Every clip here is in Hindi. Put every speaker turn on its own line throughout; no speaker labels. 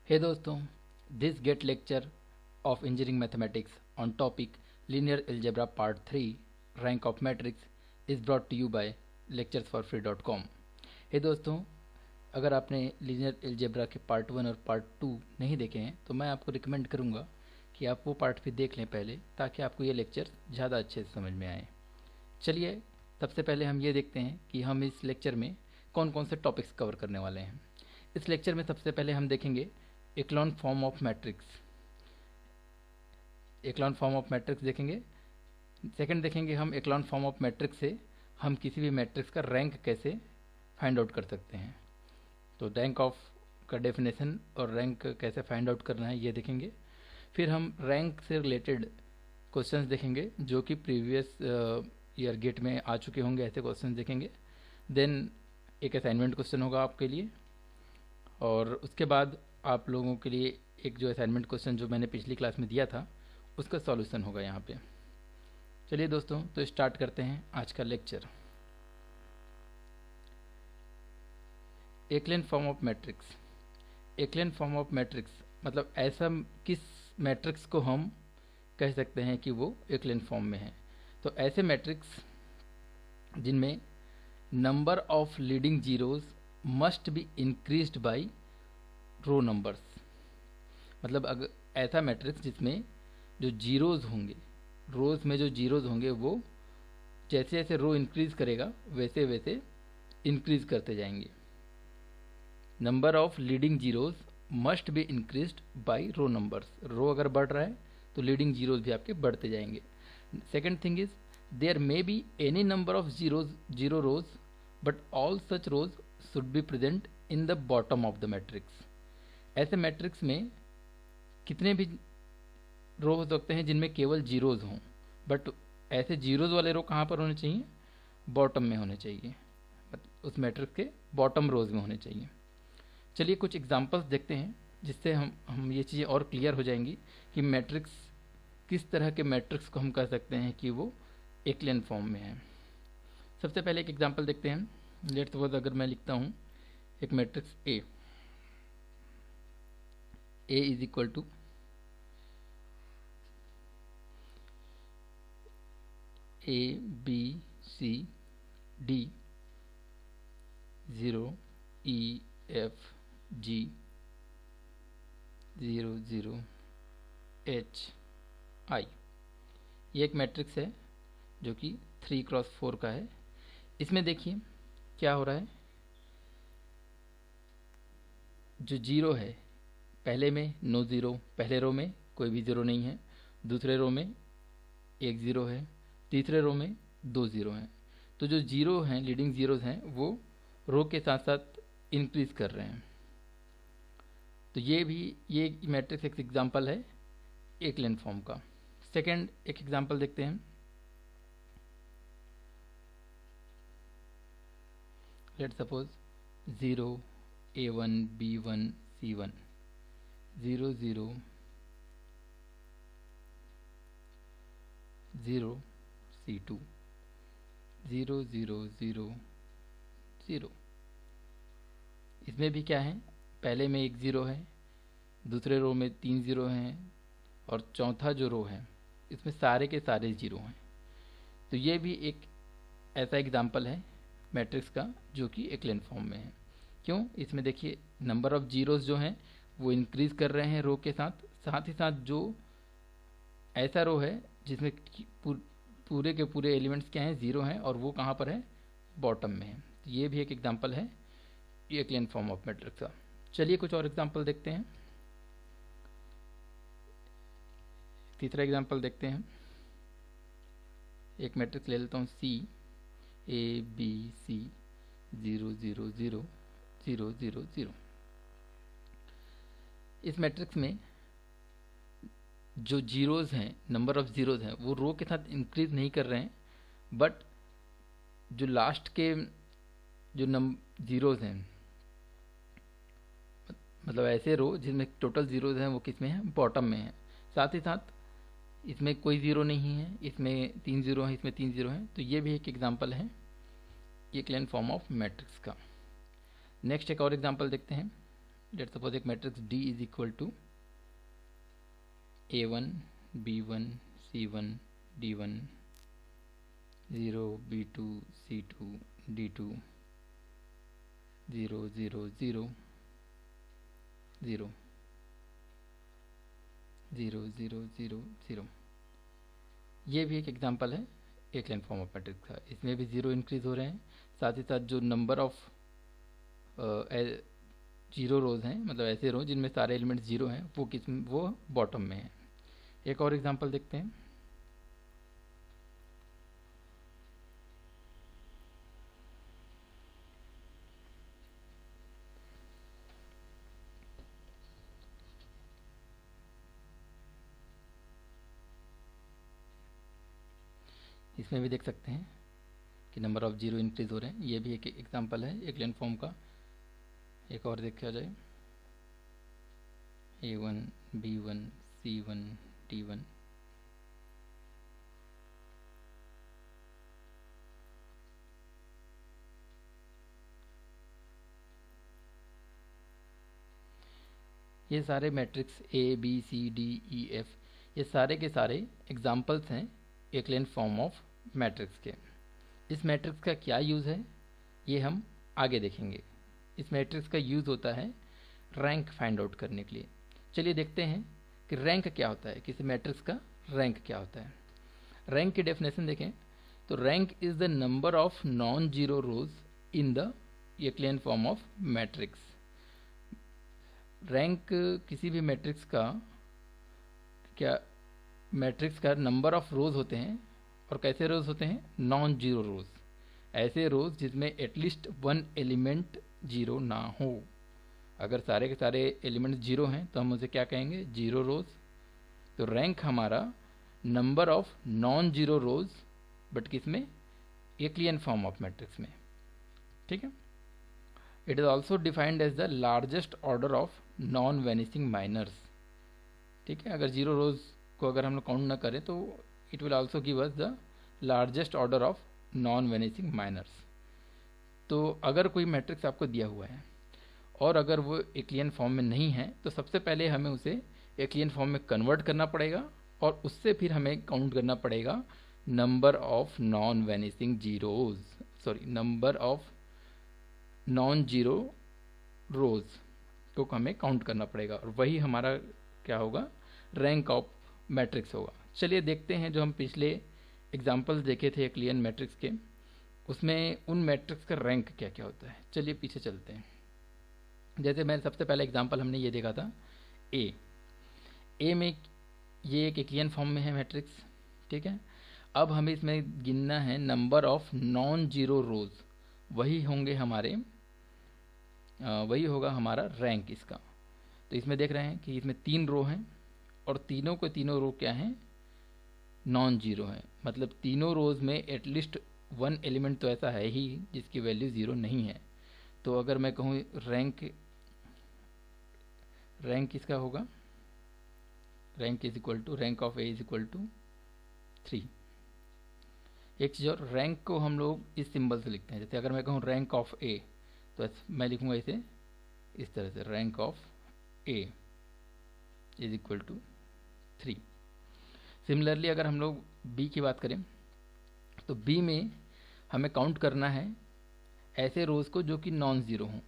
Hey दोस्तों, this GET lecture of engineering mathematics on topic linear algebra part 3 rank of matrix is brought to you by lecturesforfree.com। हे दोस्तों, अगर आपने लीनियर अलजेब्रा के पार्ट 1 और पार्ट 2 नहीं देखे हैं तो मैं आपको रिकमेंड करूंगा कि आप वो पार्ट भी देख लें पहले, ताकि आपको ये लेक्चर ज़्यादा अच्छे से समझ में आए। चलिए सबसे पहले हम ये देखते हैं कि हम इस लेक्चर में कौन कौन से टॉपिक्स कवर करने वाले हैं। इस लेक्चर में सबसे पहले हम देखेंगे एक्लॉन form of matrix. एक्लॉन form of matrix देखेंगे। सेकंड देखेंगे हम एक्लॉन फॉर्म ऑफ मैट्रिक्स से हम किसी भी मैट्रिक्स का रैंक कैसे फाइंड आउट कर सकते हैं। तो रैंक ऑफ का डेफिनेशन और रैंक कैसे फाइंड आउट करना है ये देखेंगे। फिर हम रैंक से रिलेटेड क्वेश्चंस देखेंगे जो कि प्रीवियस ईयर गेट में आ चुके होंगे, ऐसे क्वेश्चंस देखेंगे। देन एक असाइनमेंट क्वेश्चन होगा आपके लिए, और उसके बाद आप लोगों के लिए एक जो असाइनमेंट क्वेश्चन जो मैंने पिछली क्लास में दिया था उसका सॉल्यूशन होगा यहाँ पे। चलिए दोस्तों, तो स्टार्ट करते हैं आज का lecture. एक्लेन form of matrix. एक्लेन form of matrix मतलब ऐसा किस मैट्रिक्स को हम कह सकते हैं कि वो एक्लेन फॉर्म में है। तो ऐसे मैट्रिक्स जिनमें number of leading zeros must be increased by row numbers. मतलब अगर ऐसा मैट्रिक्स जिसमें जो जीरोज होंगे, रोज में जो जीरोज होंगे वो जैसे जैसे रो इंक्रीज करेगा वैसे वैसे इंक्रीज करते जाएंगे। Number of leading zeros must be increased by row numbers. रो अगर बढ़ रहा है तो लीडिंग जीरोज भी आपके बढ़ते जाएंगे। Second thing is there may be any number of zero rows but all such rows should be present in the bottom of the matrix. ऐसे मैट्रिक्स में कितने भी रो हो सकते हैं जिनमें केवल जीरोज हों, बट ऐसे जीरोज वाले रो कहाँ पर होने चाहिए? बॉटम में होने चाहिए, उस मैट्रिक्स के बॉटम रोज में होने चाहिए। चलिए कुछ एग्जांपल्स देखते हैं जिससे हम ये चीज़ें और क्लियर हो जाएंगी कि मैट्रिक्स किस तरह के मैट्रिक्स को हम कह सकते हैं कि वो एक्लेन फॉर्म में है। सबसे पहले एक एग्जांपल देखते हैं। लेट्स सपोज अगर मैं लिखता हूँ एक matrix A is equal to A B C D 0 E F G 0 0 H I. ये एक मैट्रिक्स है जो कि 3x4 का है। इसमें देखिए क्या हो रहा है। जो जीरो है पहले में नो ज़ीरो, पहले रो में कोई भी ज़ीरो नहीं है, दूसरे रो में एक ज़ीरो है, तीसरे रो में 2 ज़ीरो हैं। तो जो ज़ीरो हैं, लीडिंग ज़ीरोज़ हैं, वो रो के साथ साथ इंक्रीज कर रहे हैं। तो ये मैट्रिक्स एक एग्जांपल है एक्लेन फॉर्म का। सेकंड एक एग्जांपल देखते हैं। Let's suppose 0 A1 B1 C1 0 0 0 C2 0 0 0 0। इसमें भी क्या है, पहले में एक ज़ीरो है, दूसरे रो में 3 ज़ीरो हैं, और चौथा जो रो है इसमें सारे के सारे ज़ीरो हैं। तो ये भी एक ऐसा एग्जांपल है मैट्रिक्स का जो कि एक्लेन फॉर्म में है। क्यों? इसमें देखिए नंबर ऑफ़ जीरोज़ जो हैं वो इंक्रीज कर रहे हैं रो के साथ, साथ ही साथ जो ऐसा रो है जिसमें पूरे के पूरे एलिमेंट्स क्या हैं, ज़ीरो हैं, और वो कहाँ पर है? बॉटम में है। तो ये भी एक एग्जांपल है एक्लेन फॉर्म ऑफ मैट्रिक्स का। चलिए कुछ और एग्जांपल देखते हैं। तीसरा एग्जांपल देखते हैं। एक मैट्रिक्स ले लेता हूँ सी ए बी सी 0 0 0 0 0 0। इस मैट्रिक्स में जो जीरोज हैं, नंबर ऑफ जीरोज हैं, वो रो के साथ इंक्रीज नहीं कर रहे हैं, बट जो लास्ट के जो जीरोज हैं, मतलब ऐसे रो जिसमें टोटल जीरोज हैं वो किस में है? बॉटम में है। साथ ही साथ इसमें कोई ज़ीरो नहीं है, इसमें 3 ज़ीरो हैं, इसमें 3 ज़ीरो हैं। तो ये भी एक एग्जांपल है एक्लेन फॉर्म ऑफ मैट्रिक्स का। नेक्स्ट एक और एग्जांपल देखते हैं। लेट सपोज एक matrix D is equal to A1 B1 C1 D1 0 B2 C2 D2 0 0 0 0 0 0 0 0। ये भी एक एग्जांपल है एक्लेन फॉर्म ऑफ मैट्रिक्स का। इसमें भी जीरो इंक्रीज हो रहे हैं, साथ ही साथ जो नंबर ऑफ जीरो रोज हैं, मतलब ऐसे रो जिनमें सारे एलिमेंट्स जीरो हैं, वो बॉटम में है। एक और एग्जांपल देखते हैं। इसमें भी देख सकते हैं कि नंबर ऑफ जीरो इंक्रीज हो रहे हैं। ये भी एक एग्जांपल है एक्लेन फॉर्म का। एक और देखा जाए A1 B1 C1 D1 ये सारे matrix A B C D E F ये सारे के सारे एग्जाम्पल्स हैं एक्लेन फॉर्म ऑफ मैट्रिक्स के। इस मैट्रिक्स का क्या यूज़ है ये हम आगे देखेंगे। इस मैट्रिक्स का यूज़ होता है रैंक फाइंड आउट करने के लिए। चलिए देखते हैं कि रैंक क्या होता है, किसी मैट्रिक्स का रैंक क्या होता है। रैंक की डेफिनेशन देखें तो rank is the number of non zero rose in the एक्लेन form of matrix. Rank किसी भी मैट्रिक्स का नंबर ऑफ रोज होते हैं। और कैसे रोज होते हैं? नॉन जीरो रोज, ऐसे रोज जिसमें एटलीस्ट वन एलिमेंट जीरो ना हो। अगर सारे के सारे एलिमेंट जीरो हैं तो हम उसे क्या कहेंगे? Zero rows. तो रैंक हमारा number of non zero rows, but किसमें? एक्लियन फॉर्म ऑफ मैट्रिक्स में। ठीक है। It is also defined as the largest order of non vanishing minors. ठीक है। अगर जीरो रोज को अगर हम लोग काउंट ना करें तो it will also give us the largest order of non vanishing minors. तो अगर कोई मैट्रिक्स आपको दिया हुआ है और अगर वो एक्लियन फॉर्म में नहीं है तो सबसे पहले हमें उसे एक्लियन फॉर्म में कन्वर्ट करना पड़ेगा और उससे फिर हमें काउंट करना पड़ेगा number of non vanishing zeros, number of non zero रोज को हमें काउंट करना पड़ेगा और वही हमारा क्या होगा? रैंक ऑफ मैट्रिक्स होगा। चलिए देखते हैं जो हम पिछले एग्जाम्पल्स देखे थे एक्लियन मैट्रिक्स के, उसमें उन मैट्रिक्स का रैंक क्या क्या होता है। चलिए पीछे चलते हैं। जैसे मैं सबसे पहला एग्जाम्पल हमने ये देखा था ए में ये एक एक्लियन फॉर्म में है मैट्रिक्स। ठीक है। अब हमें इसमें गिनना है नंबर ऑफ नॉन जीरो रोज, वही होगा हमारा रैंक इसका। तो इसमें देख रहे हैं कि इसमें 3 रो हैं और तीनों के तीनों रो क्या हैं? नॉन जीरो हैं। मतलब तीनों रोज में एटलीस्ट वन एलिमेंट तो ऐसा है ही जिसकी वैल्यू जीरो नहीं है। तो अगर मैं कहूँ रैंक किसका होगा? Rank is equal to rank of A is equal to 3। एक चीज़ और, रैंक को हम लोग इस सिंबल से लिखते हैं। जैसे अगर मैं कहूँ रैंक ऑफ ए तो मैं लिखूँगा इसे इस तरह से, rank of A is equal to 3। Similarly अगर हम लोग बी की बात करें तो बी में हमें काउंट करना है ऐसे रोज़ को जो कि नॉन ज़ीरो हों।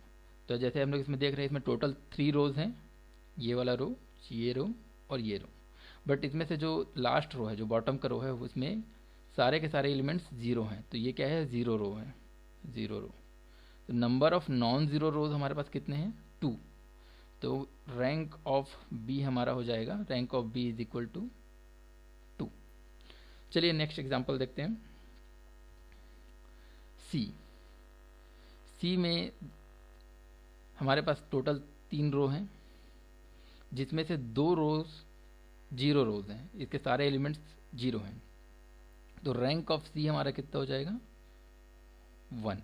तो जैसे हम लोग इसमें देख रहे हैं, इसमें टोटल 3 रोज़ हैं, ये वाला रो, ये रो और ये रो। बट इसमें से जो लास्ट रो है, जो बॉटम का रो है, उसमें सारे के सारे एलिमेंट्स ज़ीरो हैं। तो ये क्या है? ज़ीरो रो है, ज़ीरो रो। तो नंबर ऑफ नॉन ज़ीरो रोज़ हमारे पास कितने हैं? 2। तो रैंक ऑफ बी हमारा हो जाएगा, rank of B is equal to 2। चलिए नेक्स्ट एग्जांपल देखते हैं। सी में हमारे पास टोटल 3 रो हैं जिसमें से 2 रोज जीरो रोज हैं, इसके सारे एलिमेंट्स जीरो हैं। तो रैंक ऑफ सी हमारा कितना हो जाएगा? 1।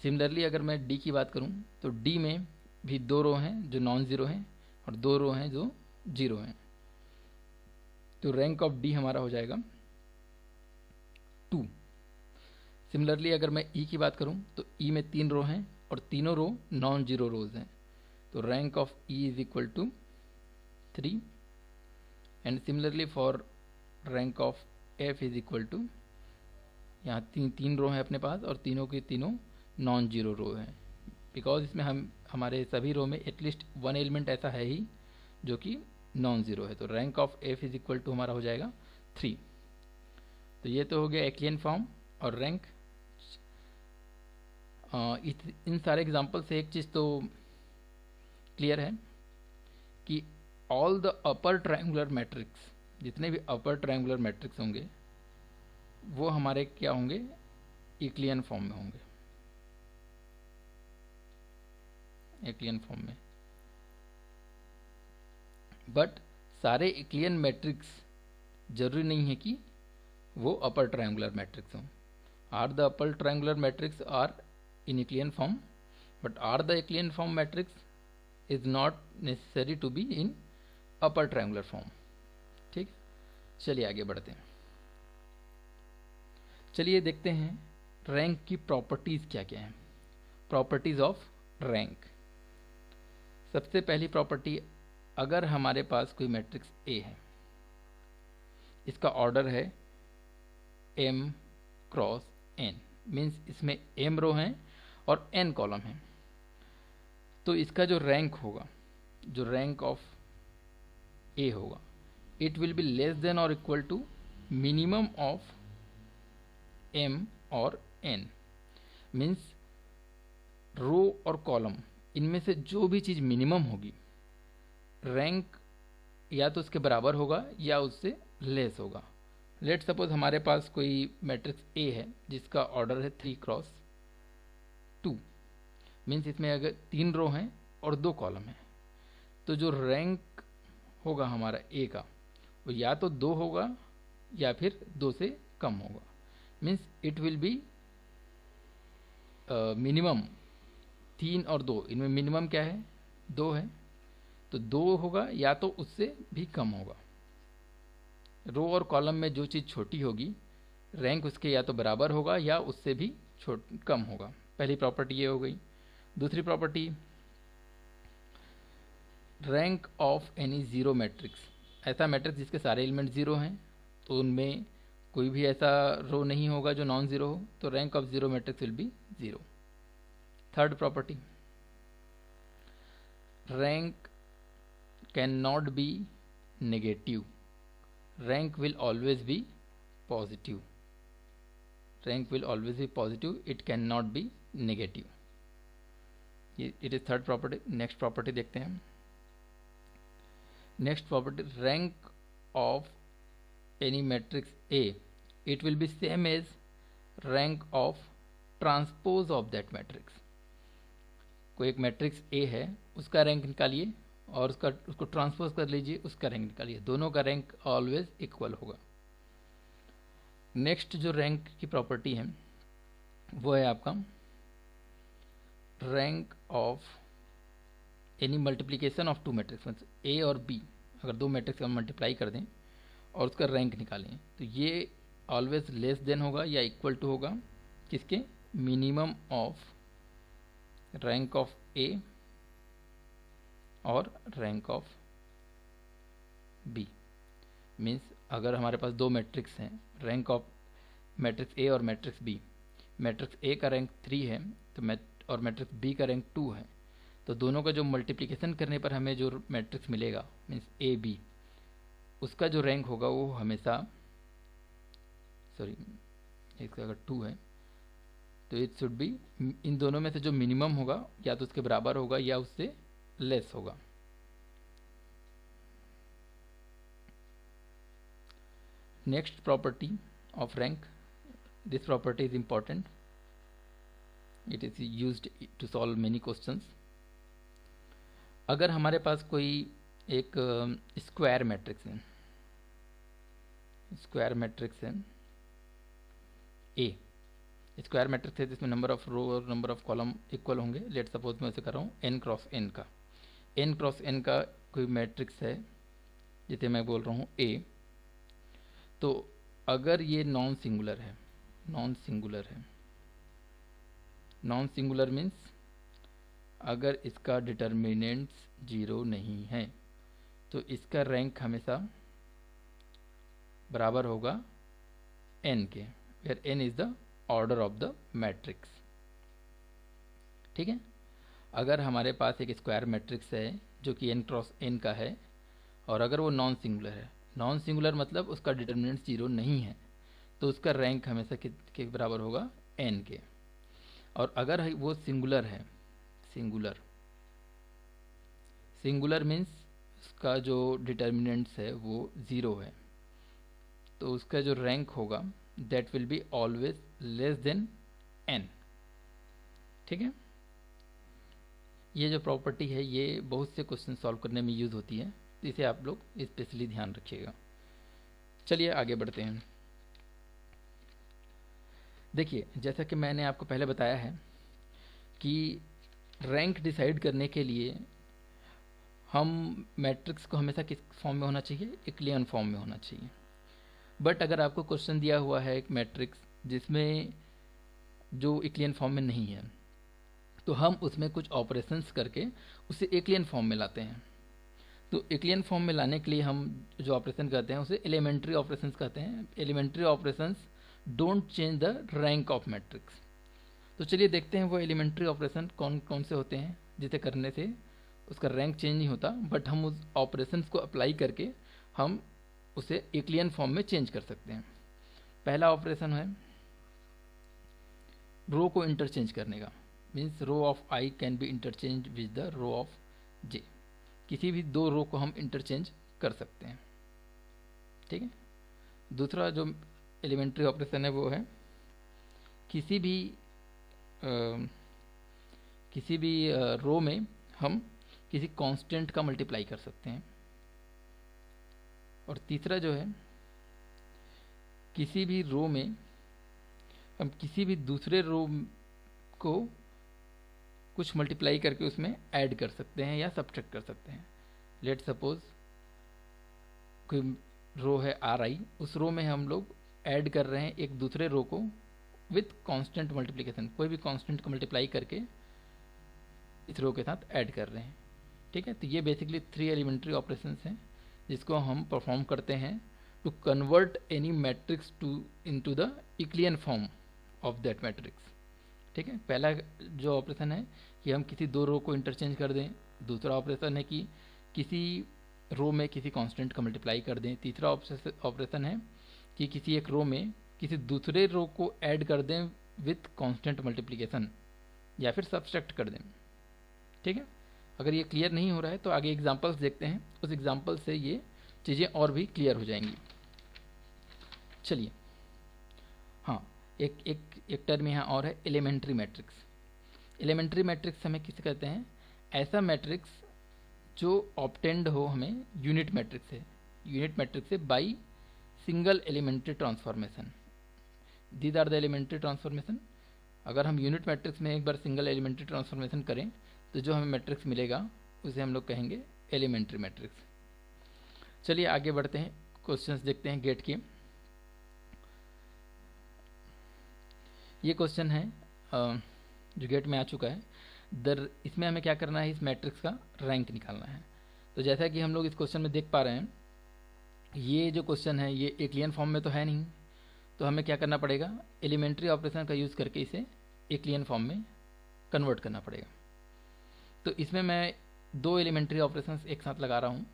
सिमिलरली अगर मैं डी की बात करूं तो डी में भी 2 रो हैं जो नॉन ज़ीरो हैं और 2 रो हैं जो जीरो हैं। तो रैंक ऑफ डी हमारा हो जाएगा 2। सिमिलरली अगर मैं ई की बात करूं तो ई में 3 रो हैं और तीनों रो नॉन जीरो रोज हैं। तो rank of E is equal to 3 and similarly for rank of F is equal to, यहाँ तीन रो हैं अपने पास और तीनों की तीनों नॉन जीरो रो हैं, बिकॉज इसमें हमारे सभी रो में एटलीस्ट वन एलिमेंट ऐसा है ही जो कि नॉन ज़ीरो है। तो rank of F is equal to हमारा हो जाएगा 3। तो ये तो हो गया एक्लियन फॉर्म और रैंक। इन सारे एग्जांपल से एक चीज़ तो क्लियर है कि all the upper triangular matrix, जितने भी अपर ट्रायंगुलर मैट्रिक्स होंगे वो हमारे क्या होंगे, एक्लियन फॉर्म में होंगे, एक्लियन फॉर्म में। बट सारे एक्लियन मैट्रिक्स जरूरी नहीं है कि वो अपर ट्रायंगुलर मैट्रिक्स हों। Are the upper triangular matrix are in एक्लियन form, but are the एक्लियन form matrix is not necessary to be in upper triangular form. ठीक, चलिए आगे बढ़ते हैं। चलिए देखते हैं रैंक की प्रॉपर्टीज क्या क्या हैं। Properties of rank. सबसे पहली प्रॉपर्टी, अगर हमारे पास कोई मैट्रिक्स ए है, इसका ऑर्डर है m क्रॉस n, मीन्स इसमें m रो हैं और n कॉलम हैं, तो इसका जो रैंक होगा, जो रैंक ऑफ ए होगा, it will be less than और equal to minimum of m और n। मीन्स रो और कॉलम इनमें से जो भी चीज़ मिनिमम होगी, रैंक या तो उसके बराबर होगा या उससे लेस होगा। लेट सपोज हमारे पास कोई मैट्रिक्स ए है जिसका ऑर्डर है 3 क्रॉस 2, मीन्स इसमें अगर 3 रो हैं और 2 कॉलम हैं, तो जो रैंक होगा हमारा ए का वो या तो 2 होगा या फिर 2 से कम होगा। Means it will be minimum 3 और 2, इनमें मिनिमम क्या है, 2 है, तो 2 होगा या तो उससे भी कम होगा। रो और कॉलम में जो चीज़ छोटी होगी, रैंक उसके या तो बराबर होगा या उससे भी कम होगा। पहली प्रॉपर्टी ये हो गई। दूसरी property, rank of any zero matrix. ऐसा मैट्रिक्स जिसके सारे एलिमेंट ज़ीरो हैं, तो उनमें कोई भी ऐसा रो नहीं होगा जो नॉन ज़ीरो हो, तो rank of zero matrix will be 0। Third property, rank can not be negative, rank will always be positive, rank will always be positive, it cannot be negative। it is third property। next property देखते हैं। next property, rank of any matrix A, it will be same as rank of transpose of that matrix। कोई एक मैट्रिक्स A है, उसका रैंक निकालिए और उसको ट्रांसपोज कर लीजिए, उसका रैंक निकालिए, दोनों का रैंक ऑलवेज इक्वल होगा। नेक्स्ट जो रैंक की प्रॉपर्टी है वो है आपका rank of any multiplication of two matrix. मतलब ए और बी, अगर 2 मैट्रिक्स का मल्टीप्लाई कर दें और उसका रैंक निकालें, तो ये ऑलवेज लेस देन होगा या इक्वल टू होगा किसके, मिनिमम ऑफ रैंक ऑफ ए और रैंक ऑफ बी। मीन्स अगर हमारे पास 2 मैट्रिक्स हैं, रैंक ऑफ मैट्रिक्स ए और मैट्रिक्स बी, मैट्रिक्स ए का रैंक 3 है तो और मैट्रिक्स बी का रैंक 2 है, तो दोनों का जो मल्टीप्लिकेशन करने पर हमें जो मैट्रिक्स मिलेगा, मीन्स ए बी, उसका जो रैंक होगा वो हमेशा, सॉरी इसका अगर 2 है तो इट शुड बी, इन दोनों में से जो मिनिमम होगा या तो उसके बराबर होगा या उससे लेस होगा। Next property of rank, this property is important, it is used to solve many questions. अगर हमारे पास कोई एक स्क्वायर मैट्रिक्स है, स्क्वायर मैट्रिक्स है ए, स्क्वायर मैट्रिक्स है जिसमें नंबर ऑफ रो और नंबर ऑफ कॉलम इक्वल होंगे। लेट सपोज मैं उसे कर रहा हूँ n क्रॉस n का, n क्रॉस n का कोई मैट्रिक्स है जिसे मैं बोल रहा हूँ A, तो अगर ये नॉन सिंगुलर है, नॉन सिंगुलर है, नॉन सिंगुलर मीन्स अगर इसका डिटर्मिनेंट्स 0 नहीं है तो इसका रैंक हमेशा बराबर होगा n के, where n is the order of the matrix. ठीक है, अगर हमारे पास एक स्क्वायर मैट्रिक्स है जो कि n क्रॉस n का है और अगर वो नॉन सिंगुलर है, नॉन सिंगुलर मतलब उसका डिटर्मिनेंट 0 नहीं है, तो उसका रैंक हमेशा के बराबर होगा n के। और अगर वो सिंगुलर है, सिंगुलर मीन्स उसका जो डिटर्मिनेंट्स है वो 0 है, तो उसका जो रैंक होगा that will be always less than n। ठीक है, ये जो प्रॉपर्टी है ये बहुत से क्वेश्चन सॉल्व करने में यूज़ होती है, तो इसे आप लोग स्पेशली ध्यान रखिएगा। चलिए आगे बढ़ते हैं। देखिए, जैसा कि मैंने आपको पहले बताया है कि रैंक डिसाइड करने के लिए हम मैट्रिक्स को हमेशा किस फॉर्म में होना चाहिए, इक्लियन फॉर्म में होना चाहिए। बट अगर आपको क्वेश्चन दिया हुआ है एक मैट्रिक्स जिसमें जो इक्लियन फॉर्म में नहीं है, तो हम उसमें कुछ ऑपरेशंस करके उसे इक्लियन फॉर्म में लाते हैं। तो इक्लियन फॉर्म में लाने के लिए हम जो ऑपरेशन करते हैं उसे एलिमेंट्री ऑपरेशंस कहते हैं। Elementary operations don't change the rank of matrix. तो चलिए देखते हैं वो एलिमेंट्री ऑपरेशन कौन कौन से होते हैं जिसे करने से उसका रैंक चेंज नहीं होता, बट हम उस ऑपरेशंस को अप्लाई करके हम उसे इक्लियन फॉर्म में चेंज कर सकते हैं। पहला ऑपरेशन है रो को इंटरचेंज करने का, means row of i can be interchange with the row of j। किसी भी दो रो को हम इंटरचेंज कर सकते हैं। ठीक है, दूसरा जो एलिमेंट्री ऑपरेशन है वो है किसी भी रो में हम किसी कांस्टेंट का मल्टीप्लाई कर सकते हैं। और तीसरा जो है किसी भी रो में हम किसी भी दूसरे रो को कुछ मल्टीप्लाई करके उसमें ऐड कर सकते हैं या सब्ट्रैक्ट कर सकते हैं। लेट सपोज कोई रो है Ri, उस रो में हम लोग ऐड कर रहे हैं एक दूसरे रो को विथ कांस्टेंट मल्टीप्लिकेशन, कोई भी कांस्टेंट को मल्टीप्लाई करके इस रो के साथ ऐड कर रहे हैं। ठीक है, तो ये बेसिकली 3 एलिमेंट्री ऑपरेशंस हैं जिसको हम परफॉर्म करते हैं to convert any matrix into the इक्लियन form of that matrix. ठीक है, पहला जो ऑपरेशन है कि हम किसी दो रो को इंटरचेंज कर दें। दूसरा ऑपरेशन है कि किसी रो में किसी कांस्टेंट का मल्टीप्लाई कर दें। तीसरा ऑपरेशन है कि किसी एक रो में किसी दूसरे रो को ऐड कर दें विथ कांस्टेंट मल्टीप्लिकेशन या फिर सब्ट्रैक्ट कर दें। ठीक है, अगर ये क्लियर नहीं हो रहा है तो आगे एग्जांपल्स देखते हैं, उस एग्जांपल से ये चीज़ें और भी क्लियर हो जाएंगी। चलिए, हाँ, एक टर्म यहाँ और है एलिमेंट्री मैट्रिक्स। एलिमेंट्री मैट्रिक्स हमें किसे कहते हैं? ऐसा मैट्रिक्स जो ऑब्टेंड हो हमें यूनिट मैट्रिक्स से by single elementary transformation. These are the elementary transformation. अगर हम यूनिट मैट्रिक्स में एक बार सिंगल एलिमेंट्री ट्रांसफॉर्मेशन करें तो जो हमें मैट्रिक्स मिलेगा उसे हम लोग कहेंगे एलिमेंट्री मैट्रिक्स। चलिए आगे बढ़ते हैं, क्वेश्चंस देखते हैं गेट के। ये क्वेश्चन है जो गेट में आ चुका है। इसमें हमें क्या करना है, इस मैट्रिक्स का रैंक निकालना है। तो जैसा कि हम लोग इस क्वेश्चन में देख पा रहे हैं, ये जो क्वेश्चन है ये इक्लियन फॉर्म में तो है नहीं, तो हमें क्या करना पड़ेगा, एलिमेंट्री ऑपरेशन का यूज़ करके इसे इक्लियन फॉर्म में कन्वर्ट करना पड़ेगा। तो इसमें मैं 2 एलिमेंट्री ऑपरेशंस एक साथ लगा रहा हूँ।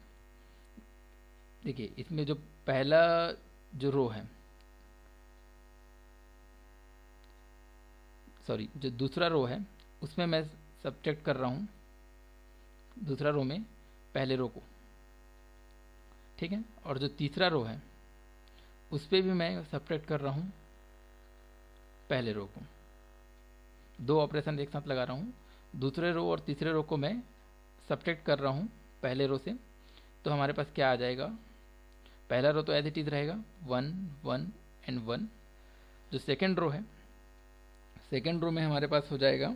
देखिए, इसमें जो पहला जो रो है, सॉरी जो दूसरा रो है, उसमें मैं सब्ट्रैक्ट कर रहा हूँ दूसरा रो में पहले रो को। ठीक है, और जो तीसरा रो है उस पर भी मैं सब्ट्रैक्ट कर रहा हूँ पहले रो को। 2 ऑपरेशन एक साथ लगा रहा हूँ, दूसरे रो और तीसरे रो को मैं सब्ट्रैक्ट कर रहा हूँ पहले रो से। तो हमारे पास क्या आ जाएगा, पहला रो तो एज इट इज़ रहेगा 1 1 एंड 1। जो सेकेंड रो है, सेकेंड रो में हमारे पास हो जाएगा,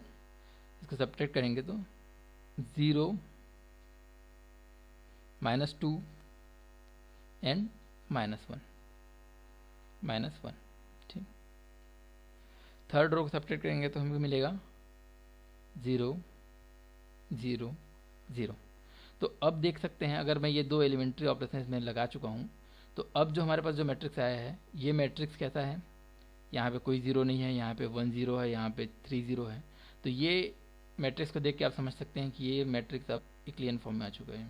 इसको सब्ट्रैक्ट करेंगे तो 0 -2 एंड -1 -1। ठीक, थर्ड रो को सब्ट्रैक्ट करेंगे तो हमें मिलेगा 0 0 0। तो अब देख सकते हैं, अगर मैं ये दो एलिमेंट्री ऑपरेशन इसमें लगा चुका हूँ, तो अब जो हमारे पास जो मैट्रिक्स आया है, ये मैट्रिक्स कैसा है, यहाँ पे कोई ज़ीरो नहीं है, यहाँ पे 1 0 है, यहाँ पे 3 0 है। तो ये मैट्रिक्स को देख के आप समझ सकते हैं कि ये मैट्रिक्स अब यूक्लिडियन फॉर्म में आ चुका है,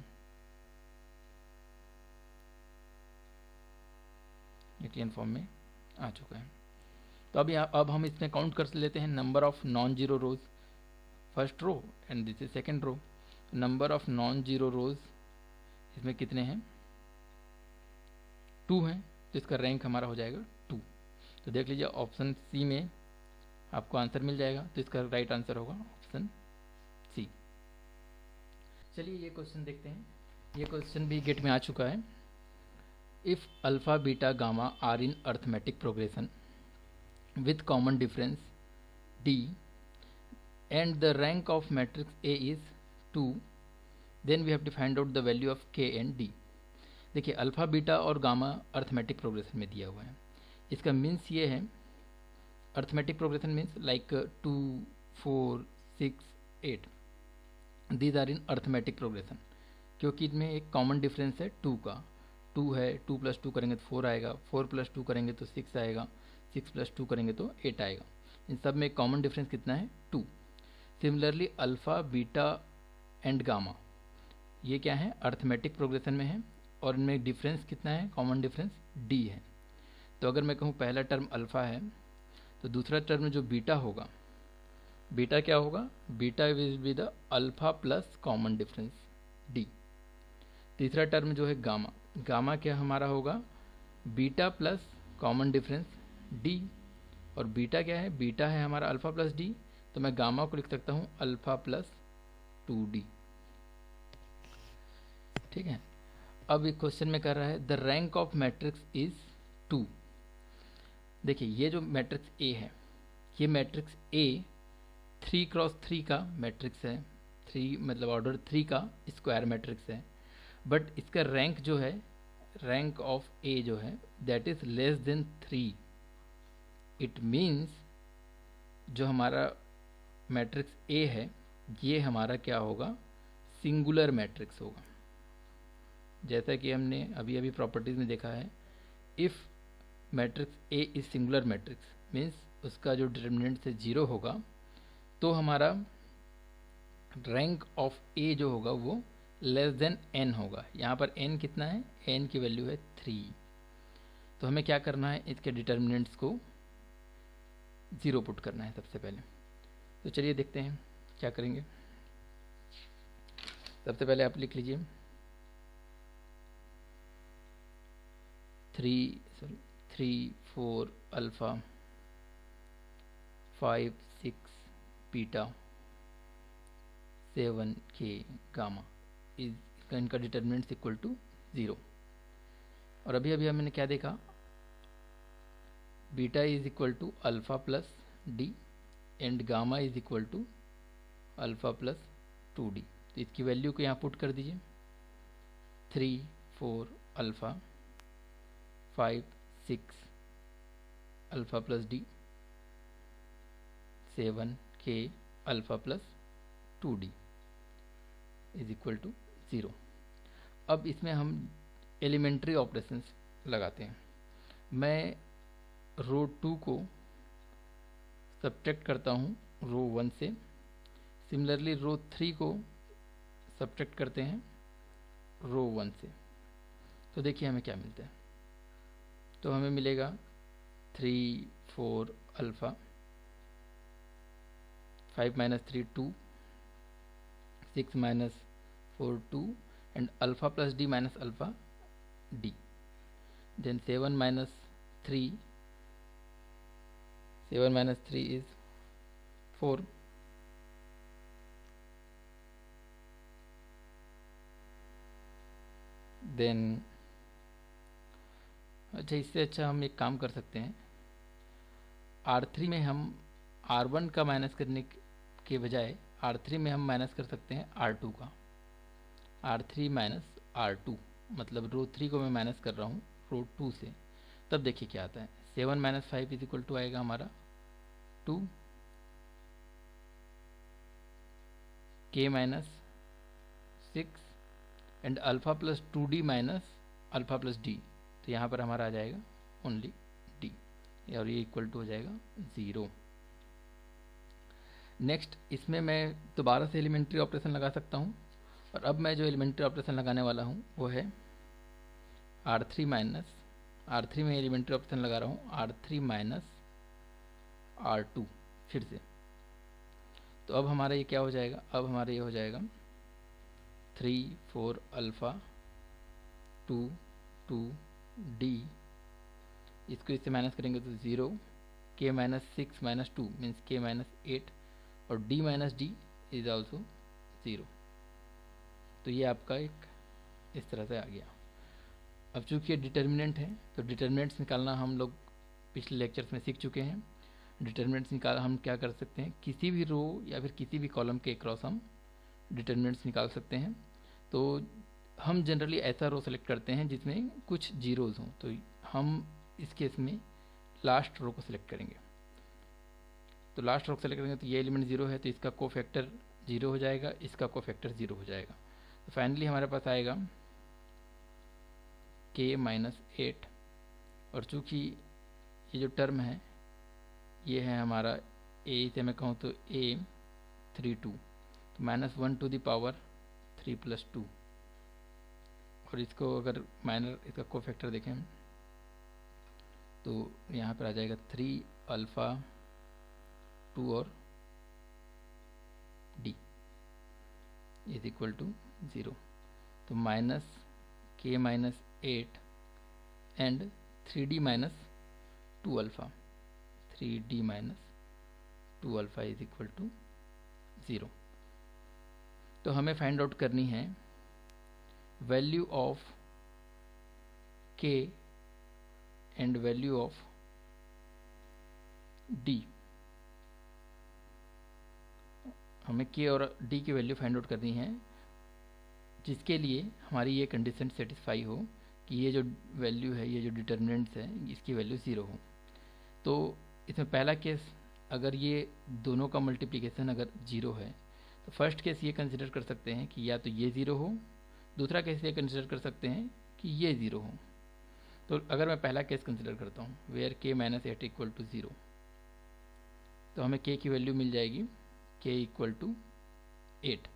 यूक्लिडियन फॉर्म में आ चुका है। तो अब हम इसमें काउंट कर लेते हैं number of non zero rows, first row and this is second row. Number of non zero rows इसमें कितने हैं, 2 हैं, तो इसका रैंक हमारा हो जाएगा 2। तो देख लीजिए ऑप्शन सी में आपको आंसर मिल जाएगा, तो इसका राइट आंसर होगा ऑप्शन सी। चलिए ये क्वेश्चन देखते हैं, ये क्वेश्चन भी गेट में आ चुका है। If alpha beta gamma are in arithmetic progression with common difference d and the rank of matrix A is 2, then we have to find out the value of k and d। देखिए अल्फ़ा बीटा और गामा अर्थमेटिक प्रोग्रेशन में दिया हुआ है। इसका मीन्स ये है, arithmetic progression means like 2 4 6 8, these are in arithmetic progression, क्योंकि इनमें एक कॉमन डिफरेंस है 2 का। 2 है, 2 + 2 करेंगे तो 4 आएगा, 4 + 2 करेंगे तो 6 आएगा, 6 + 2 करेंगे तो 8 आएगा। इन सब में कॉमन डिफरेंस कितना है, 2। Similarly alpha beta and gamma, ये क्या है, अर्थमेटिक प्रोग्रेशन में है, और इनमें डिफरेंस कितना है, कॉमन डिफरेंस d है। तो अगर मैं कहूँ पहला टर्म अल्फ़ा है, तो दूसरा टर्म जो बीटा होगा, बीटा क्या होगा, beta will be the alpha plus common difference d। तीसरा टर्म जो है गामा, गामा क्या हमारा होगा, beta plus common difference d, और बीटा क्या है, बीटा है हमारा अल्फ़ा प्लस d, तो मैं गामा को लिख सकता हूँ अल्फ़ा प्लस 2d। ठीक है। अब एक क्वेश्चन में कर रहा है the rank of matrix is 2। देखिए ये जो मैट्रिक्स A है, ये मैट्रिक्स A 3x3 का मैट्रिक्स है, 3 मतलब ऑर्डर 3 का स्क्वायर मैट्रिक्स है, बट इसका रैंक जो है, रैंक ऑफ A जो है that is less than 3। It means जो हमारा मैट्रिक्स A है, ये हमारा क्या होगा, सिंगुलर मैट्रिक्स होगा। जैसा कि हमने अभी अभी प्रॉपर्टीज में देखा है, if matrix A is singular matrix means उसका जो डिटर्मिनेंट से 0 होगा, तो हमारा रैंक ऑफ A जो होगा वो लेस देन n होगा। यहाँ पर n कितना है, n की वैल्यू है 3। तो हमें क्या करना है, इसके डिटर्मिनेंट्स को 0 पुट करना है सबसे पहले। तो चलिए देखते हैं क्या करेंगे। सबसे पहले आप लिख लीजिए 3 4 alpha 5 6 beta 7 k gamma is इनका डिटर्मिनेंट्स इक्वल टू 0। और अभी अभी हमने क्या देखा, beta is equal to alpha plus d and gamma is equal to alpha plus 2d। तो इसकी वैल्यू को यहाँ पुट कर दीजिए, 3 4 alpha 5 6 alpha plus d 7 k alpha plus 2d is equal to 0। अब इसमें हम एलिमेंट्री ऑपरेशंस लगाते हैं। मैं रो 2 को सब्ट्रैक्ट करता हूँ रो 1 से, सिमिलरली रो 3 को सब्ट्रैक्ट करते हैं रो 1 से। तो देखिए हमें क्या मिलता है, तो हमें मिलेगा 3 4 alpha 5 - 3 2 6 - 4 2 and alpha plus d minus alpha d, then 7 - 3 7 - 3 is 4, then अच्छा इससे अच्छा हम एक काम कर सकते हैं, R3 में हम R1 का माइनस करने के बजाय R3 में हम माइनस कर सकते हैं R2 का, R3 माइनस R2, मतलब रो 3 को मैं माइनस कर रहा हूँ रो 2 से। तब देखिए क्या आता है, 7 - 5 इज इक्वल टू आएगा हमारा 2, k minus 6 and alpha plus 2d minus alpha plus d, तो यहाँ पर हमारा आ जाएगा ओनली d, और ये इक्वल टू हो जाएगा 0। नेक्स्ट इसमें मैं दोबारा से एलिमेंट्री ऑपरेशन लगा सकता हूँ, और अब मैं जो एलिमेंट्री ऑपरेशन लगाने वाला हूँ वो है R3 माइनस, R3 में एलिमेंट्री ऑपरेशन लगा रहा हूँ R3 माइनस R2 फिर से। तो अब हमारा ये क्या हो जाएगा, अब हमारा ये हो जाएगा 3 4 अल्फ़ा 2 2 d, इसको इससे माइनस करेंगे तो 0, k minus 6 minus 2 means k minus 8, और d minus d is also 0। तो ये आपका एक इस तरह से आ गया। अब चूंकि ये डिटर्मिनेंट है तो डिटर्मिनेंट्स निकालना हम लोग पिछले लेक्चर्स में सीख चुके हैं। डिटर्मिनेंट्स निकाल हम क्या कर सकते हैं, किसी भी रो या फिर किसी भी कॉलम के क्रॉस हम डिटर्मिनेंट्स निकाल सकते हैं। तो हम जनरली ऐसा रो सेलेक्ट करते हैं जिसमें कुछ जीरोज़ हों, तो हम इस केस में लास्ट रो को सिलेक्ट करेंगे। तो लास्ट रो को सेलेक्ट करेंगे तो ये एलिमेंट 0 है तो इसका कोफैक्टर 0 हो जाएगा, इसका कोफैक्टर 0 हो जाएगा। तो फाइनली हमारे पास आएगा k माइनस 8, और चूँकि ये जो टर्म है ये है हमारा a, इसे मैं कहूँ तो a 3 2, तो minus 1 to the power 3 plus 2, और इसको अगर माइनर इसका कोफैक्टर देखें तो यहाँ पर आ जाएगा 3 अल्फ़ा 2 और d इज इक्वल टू 0। तो minus k minus 8 and 3d minus 2 alpha, 3d minus 2 alpha is equal to 0। तो हमें फाइंड आउट करनी है value of k and value of d। हमें k और d की वैल्यू फाइंड आउट करनी है, जिसके लिए हमारी ये कंडीशन सेटिस्फाई हो कि ये जो वैल्यू है, ये जो डिटर्मिनेंट्स है, इसकी वैल्यू 0 हो। तो इसमें पहला केस, अगर ये दोनों का मल्टीप्लिकेशन अगर 0 है तो फर्स्ट केस ये कंसिडर कर सकते हैं कि या तो ये 0 हो, दूसरा केस ये कंसिडर कर सकते हैं कि ये 0 हो। तो अगर मैं पहला केस कंसिडर करता हूँ where k minus 8 equal to 0, तो हमें k की वैल्यू मिल जाएगी k इक्वल टू 8।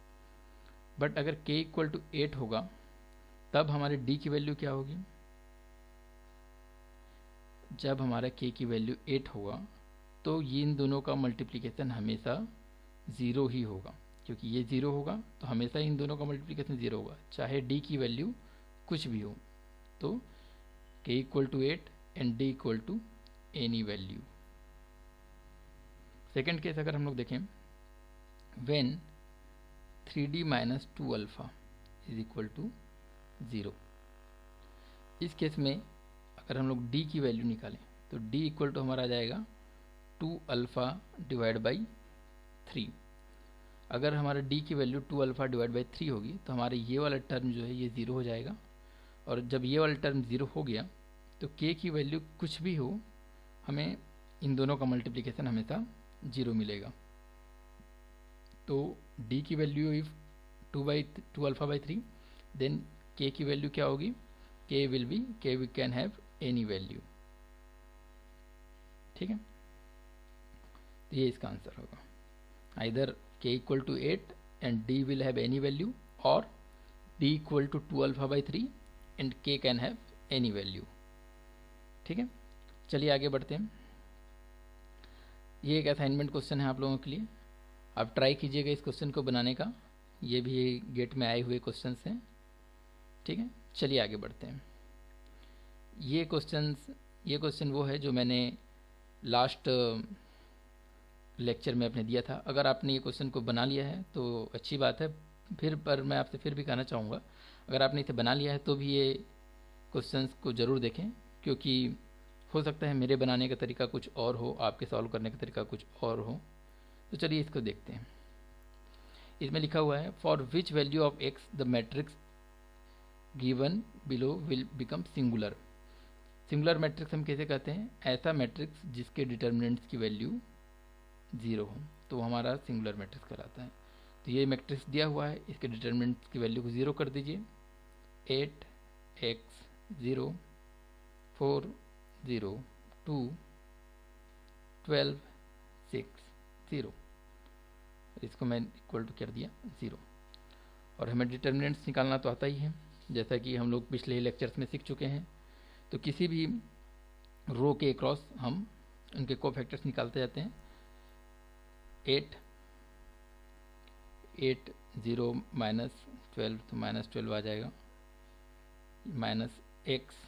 बट अगर k इक्वल टू 8 होगा तब हमारे d की वैल्यू क्या होगी, जब हमारा k की वैल्यू 8 होगा तो ये इन दोनों का मल्टीप्लिकेशन हमेशा 0 ही होगा, क्योंकि ये 0 होगा तो हमेशा इन दोनों का मल्टीप्लिकेशन 0 होगा, चाहे d की वैल्यू कुछ भी हो। तो k equal to 8 and d equal to any value. Second case अगर हम लोग देखें, when 3d minus 2 alpha is equal to 0, इस केस में अगर हम लोग d की वैल्यू निकालें तो d इक्वल टू हमारा आ जाएगा 2 अल्फ़ा डिवाइड बाई 3। अगर हमारा d की वैल्यू 2 अल्फ़ा डिवाइड बाई 3 होगी तो हमारे ये वाला टर्म जो है ये 0 हो जाएगा, और जब ये वाला टर्म 0 हो गया तो k की वैल्यू कुछ भी हो, हमें इन दोनों का मल्टीप्लिकेशन हमेशा 0 मिलेगा। तो d की value if 2 alpha by 3, then k की वैल्यू क्या होगी, k will be k we can have any value. ठीक है, तो ये इसका आंसर होगा, either k equal to 8 and d will have any value, और d equal to 2 alpha by 3 and k can have any value. ठीक है, चलिए आगे बढ़ते हैं। ये एक असाइनमेंट क्वेश्चन है आप लोगों के लिए, आप ट्राई कीजिएगा इस क्वेश्चन को बनाने का, ये भी गेट में आए हुए क्वेश्चंस हैं। ठीक है, चलिए आगे बढ़ते हैं। ये क्वेश्चन वो है जो मैंने लास्ट लेक्चर में अपने दिया था। अगर आपने ये क्वेश्चन को बना लिया है तो अच्छी बात है, पर मैं आपसे फिर भी कहना चाहूँगा, अगर आपने इसे बना लिया है तो भी ये क्वेश्चंस को ज़रूर देखें, क्योंकि हो सकता है मेरे बनाने का तरीका कुछ और हो, आपके सॉल्व करने का तरीका कुछ और हो। तो चलिए इसको देखते हैं। इसमें लिखा हुआ है, for which value of x the matrix given below will become singular. Singular matrix हम कैसे कहते हैं, ऐसा मैट्रिक्स जिसके डिटर्मिनेंट्स की वैल्यू 0 हो, तो हमारा सिंगुलर मैट्रिक्स कहलाता है। तो ये मैट्रिक्स दिया हुआ है, इसके डिटर्मिनेंट की वैल्यू को 0 कर दीजिए। 8 x 0 4 0 2 12 6 0, इसको मैं इक्वल टू कर दिया 0। और हमें डिटर्मिनेंट्स निकालना तो आता ही है, जैसा कि हम लोग पिछले लेक्चर्स में सीख चुके हैं। तो किसी भी रो के क्रॉस हम उनके कोफैक्टर्स निकालते जाते हैं। 8 0 माइनस 12, तो माइनस 12 आ जाएगा, minus x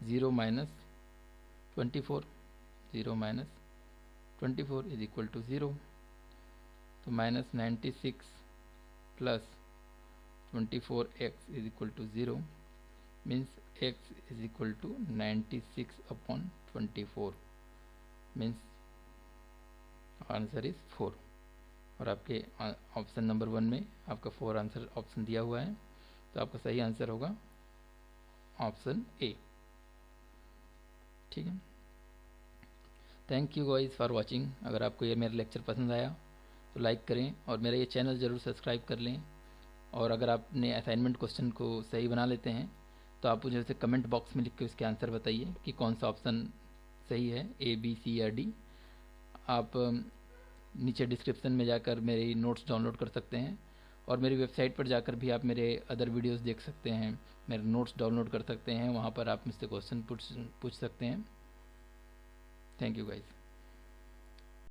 0 minus 24, 0 minus 24 is equal to 0, तो minus 96 plus 24x is equal to 0 means x is equal to 96 upon 24 means answer is 4। और आपके ऑप्शन नंबर 1 में आपका 4 आंसर ऑप्शन दिया हुआ है, तो आपका सही आंसर होगा ऑप्शन ए। ठीक है, thank you guys for watching. अगर आपको ये मेरा लेक्चर पसंद आया तो लाइक करें और मेरा ये चैनल ज़रूर सब्सक्राइब कर लें। और अगर आपने असाइनमेंट क्वेश्चन को सही बना लेते हैं तो आप मुझे उसे कमेंट बॉक्स में लिख के उसके आंसर बताइए कि कौन सा ऑप्शन सही है, ए बी सी या डी। आप नीचे डिस्क्रिप्शन में जाकर मेरी नोट्स डाउनलोड कर सकते हैं और मेरी वेबसाइट पर जाकर भी आप मेरे अदर वीडियोस देख सकते हैं, मेरे नोट्स डाउनलोड कर सकते हैं। वहाँ पर आप मुझसे क्वेश्चन पूछ सकते हैं। Thank you guys.